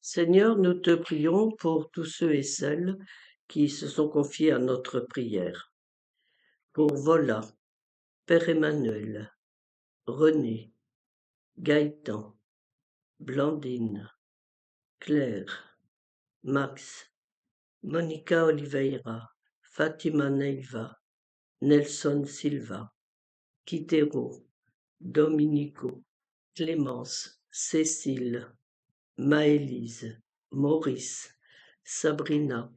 Seigneur, nous te prions pour tous ceux et celles qui se sont confiés à notre prière. Pour Vola, Père Emmanuel, René, Gaëtan, Blandine, Claire, Max, Monica Oliveira, Fatima Neiva, Nelson Silva, Quitero, Dominico, Clémence, Cécile, Maëlys, Maurice, Sabrina,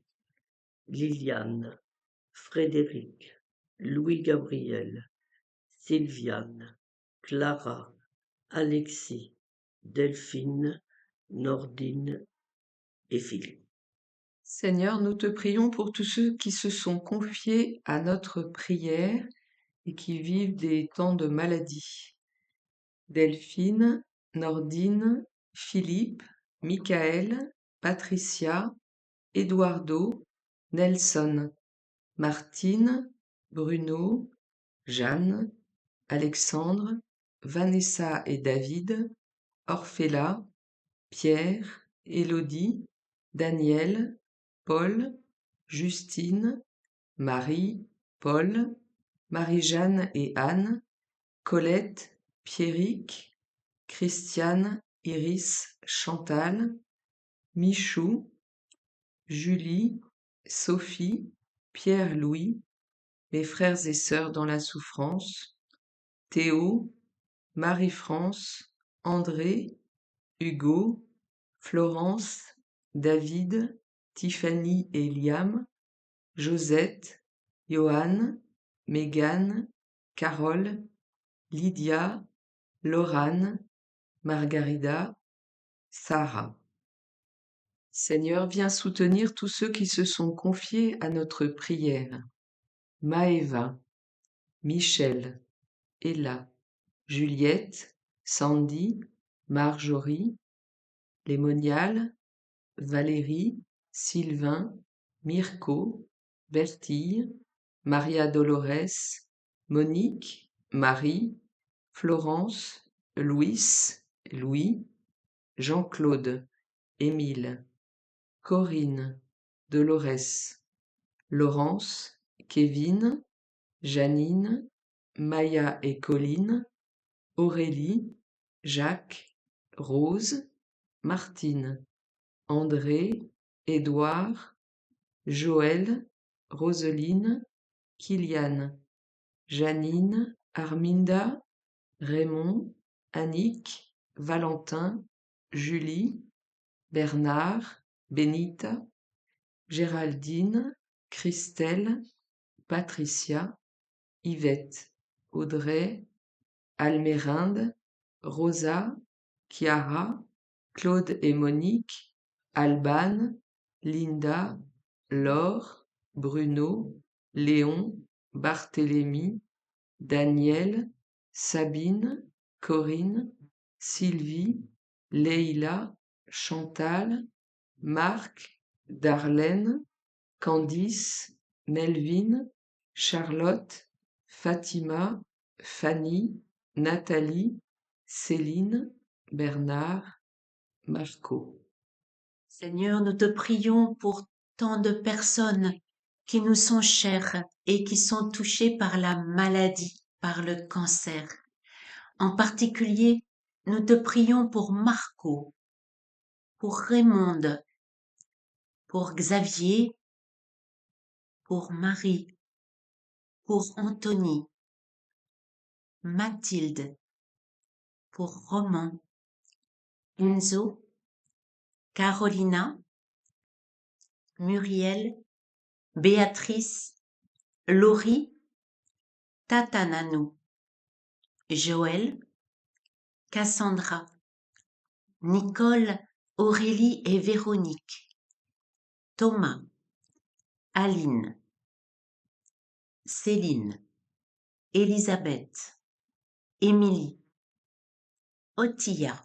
Liliane, Frédéric, Louis-Gabriel, Sylviane, Clara, Alexis, Delphine, Nordine et Philippe. Seigneur, nous te prions pour tous ceux qui se sont confiés à notre prière et qui vivent des temps de maladie. Delphine, Nordine, Philippe, Michael, Patricia, Eduardo, Nelson, Martine, Bruno, Jeanne, Alexandre, Vanessa et David, Orphela, Pierre, Élodie, Daniel, Paul, Justine, Marie, Paul, Marie-Jeanne et Anne, Colette, Pierrick, Christiane, Iris, Chantal, Michou, Julie, Sophie, Pierre-Louis, mes frères et sœurs dans la souffrance, Théo, Marie-France, André, Hugo, Florence, David, Tiffany et Liam, Josette, Johan, Megan, Carole, Lydia, Laurane, Margarida, Sarah. Seigneur, viens soutenir tous ceux qui se sont confiés à notre prière. Maëva, Michel, Ella, Juliette, Sandy, Marjorie, les Moniales, Valérie, Sylvain, Mirko, Bertille, Maria Dolores, Monique, Marie, Florence, Louis, Louis, Jean-Claude, Émile, Corinne, Dolores, Laurence, Kevin, Janine, Maya et Colline, Aurélie, Jacques, Rose, Martine, André, Édouard, Joël, Roseline, Kylian, Janine, Arminda, Raymond, Annick, Valentin, Julie, Bernard, Benita, Géraldine, Christelle, Patricia, Yvette, Audrey, Almérinde, Rosa, Chiara, Claude et Monique, Alban, Linda, Laure, Bruno, Léon, Barthélemy, Daniel, Sabine, Corinne, Sylvie, Leïla, Chantal, Marc, Darlène, Candice, Melvin, Charlotte, Fatima, Fanny, Nathalie, Céline, Bernard, Marco. Seigneur, nous te prions pour tant de personnes qui nous sont chères et qui sont touchées par la maladie, par le cancer. En particulier, nous te prions pour Marco, pour Raymonde, pour Xavier, pour Marie, pour Anthony, Mathilde, pour Roman, Enzo, Carolina, Muriel, Béatrice, Laurie, Tata Nanou, Joël, Cassandra, Nicole, Aurélie et Véronique, Thomas, Aline, Céline, Elisabeth, Émilie, Otilla,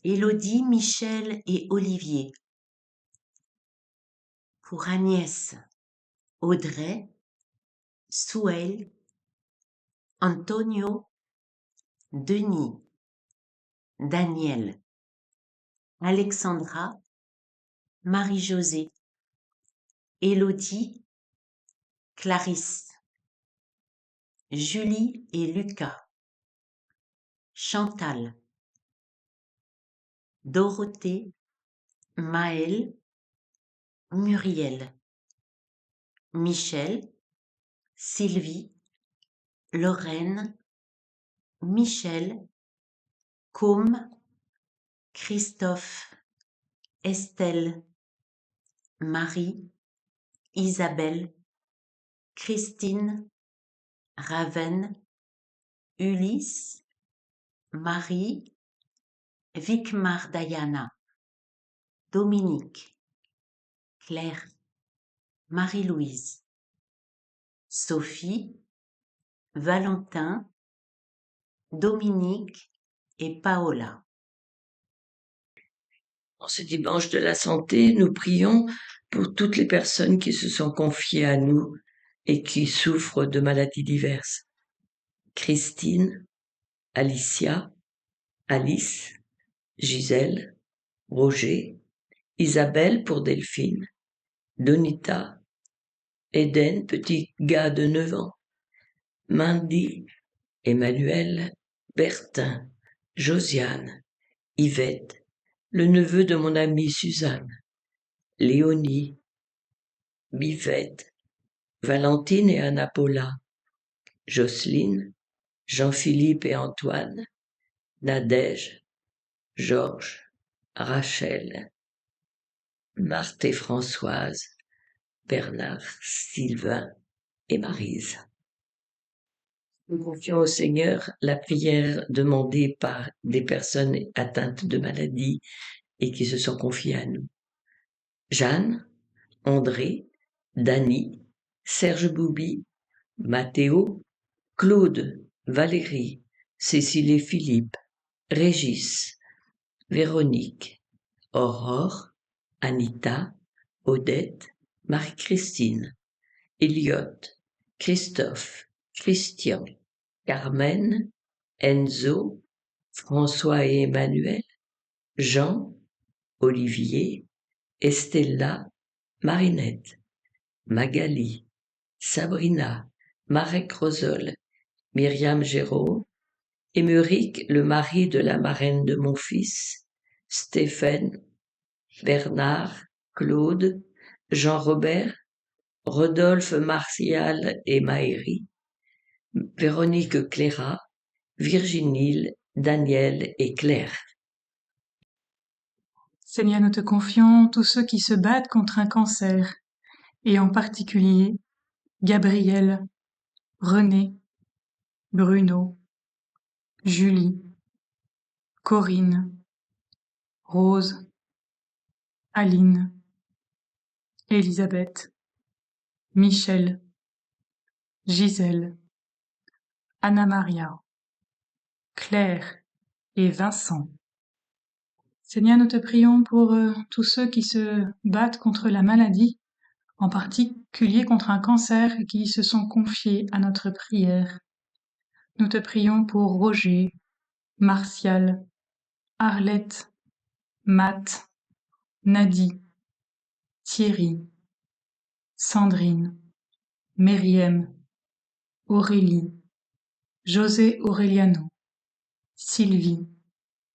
Élodie, Michel et Olivier, pour Agnès, Audrey, Souel, Antonio, Denis, Daniel, Alexandra, Marie-Josée, Élodie, Clarisse, Julie et Lucas, Chantal, Dorothée, Maëlle, Muriel, Michel, Sylvie, Lorraine, Michel, Côme, Christophe, Estelle, Marie, Isabelle, Christine, Ravenne, Ulysse, Marie, Vicmar Diana, Dominique, Claire, Marie-Louise, Sophie, Valentin, Dominique et Paola. En ce dimanche de la santé, nous prions pour toutes les personnes qui se sont confiées à nous et qui souffrent de maladies diverses. Christine, Alicia, Alice, Gisèle, Roger, Isabelle pour Delphine, Donita, Eden, petit gars de 9 ans, Mandy, Emmanuel, Bertin, Josiane, Yvette, le neveu de mon amie Suzanne, Léonie, Bivette, Valentine et Anna Paula, Jocelyne, Jean-Philippe et Antoine, Nadège, Georges, Rachel, Marthe et Françoise, Bernard, Sylvain et Maryse. Nous confions au Seigneur la prière demandée par des personnes atteintes de maladies et qui se sont confiées à nous. Jeanne, André, Dany, Serge Boubi, Mathéo, Claude, Valérie, Cécile et Philippe, Régis, Véronique, Aurore, Anita, Odette, Marie-Christine, Elliot, Christophe, Christian, Carmen, Enzo, François et Emmanuel, Jean, Olivier, Estella, Marinette, Magali, Sabrina, Marek Rosol, Myriam Géraud, Émeric, le mari de la marraine de mon fils, Stéphane, Bernard, Claude, Jean-Robert, Rodolphe, Martial et Maëri, Véronique Cléra, Virginie, Daniel et Claire. Seigneur, nous te confions tous ceux qui se battent contre un cancer, et en particulier Gabriel, René, Bruno, Julie, Corinne, Rose, Aline, Elisabeth, Michel, Gisèle, Anna-Maria, Claire et Vincent. Seigneur, nous te prions pour tous ceux qui se battent contre la maladie, en particulier contre un cancer, qui se sont confiés à notre prière. Nous te prions pour Roger, Martial, Arlette, Matt, Nadie, Thierry, Sandrine, Myriam, Aurélie, José Aureliano, Sylvie,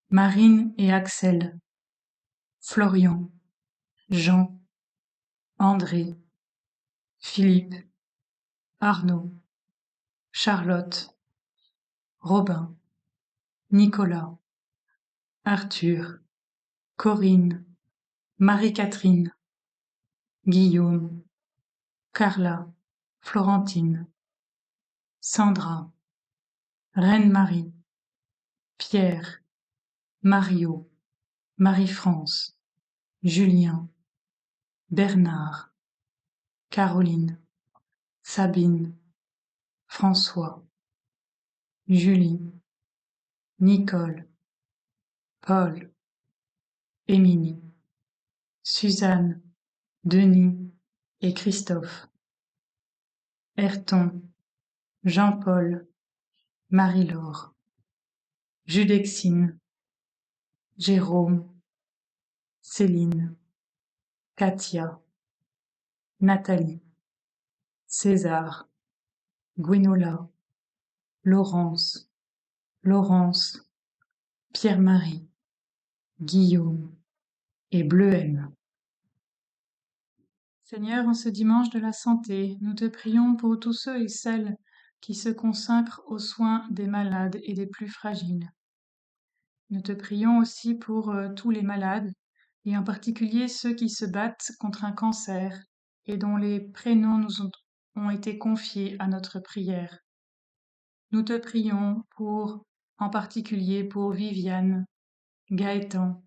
Marine et Axel, Florian, Jean, André, Philippe, Arnaud, Charlotte, Robin, Nicolas, Arthur, Corinne, Marie-Catherine, Guillaume, Carla, Florentine, Sandra, Reine-Marie, Pierre, Mario, Marie-France, Julien, Bernard, Caroline, Sabine, François, Julie, Nicole, Paul, Émilie, Suzanne, Denis et Christophe, Ayrton, Jean-Paul, Marie-Laure, Judexine, Jérôme, Céline, Katia, Nathalie, César, Gwenola, Laurence, Pierre-Marie, Guillaume et Bleuem. Seigneur, en ce dimanche de la santé, nous te prions pour tous ceux et celles qui se consacrent aux soins des malades et des plus fragiles. Nous te prions aussi pour tous les malades, et en particulier ceux qui se battent contre un cancer et dont les prénoms ont été confiés à notre prière. Nous te prions en particulier pour Viviane, Gaëtan,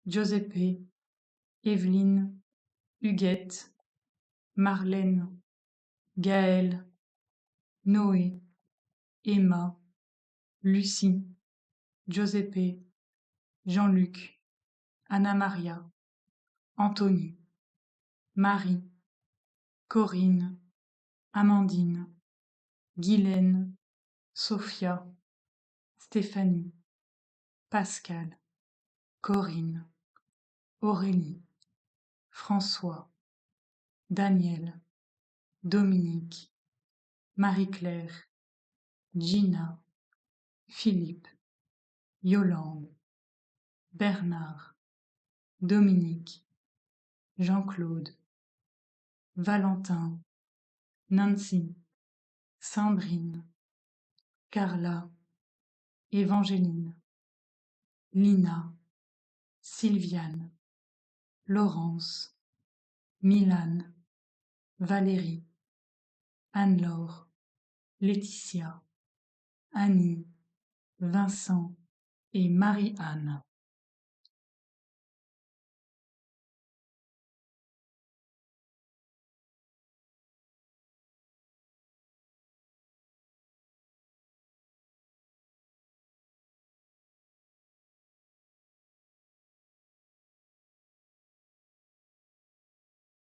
Giuseppe, Evelyne, Huguette, Marlène, Gaëlle, Noé, Emma, Lucie, Giuseppe, Jean-Luc, Anna-Maria, Anthony, Marie, Corinne, Amandine, Guylaine, Sophia, Stéphanie, Pascal, Corinne, Aurélie, François, Daniel, Dominique, Marie-Claire, Gina, Philippe, Yolande, Bernard, Dominique, Jean-Claude, Valentin, Nancy, Sandrine, Carla, Évangéline, Lina, Sylviane, Laurence, Milan, Valérie, Anne-Laure, Laetitia, Annie, Vincent et Marie-Anne.